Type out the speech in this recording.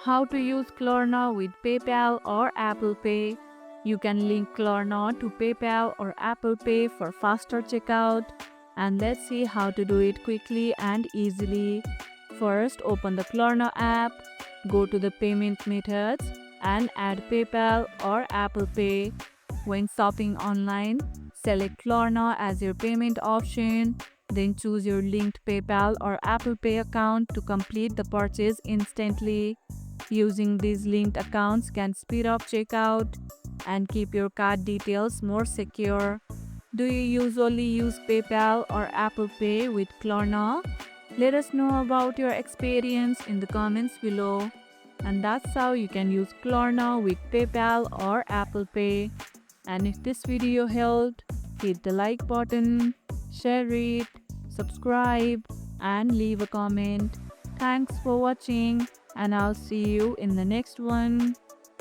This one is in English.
How to use Klarna with PayPal or Apple Pay. You can link Klarna to PayPal or Apple Pay for faster checkout. And let's see how to do it quickly and easily. First, open the Klarna app, go to the payment methods and add PayPal or Apple Pay. When shopping online, select Klarna as your payment option. Then choose your linked PayPal or Apple Pay account to complete the purchase instantly. Using these linked accounts can speed up checkout and keep your card details more secure. Do you usually use PayPal or Apple Pay with Klarna? Let us know about your experience in the comments below. And that's how you can use Klarna with PayPal or Apple Pay. And if this video helped, hit the like button, share it, subscribe, and leave a comment. Thanks for watching, and I'll see you in the next one.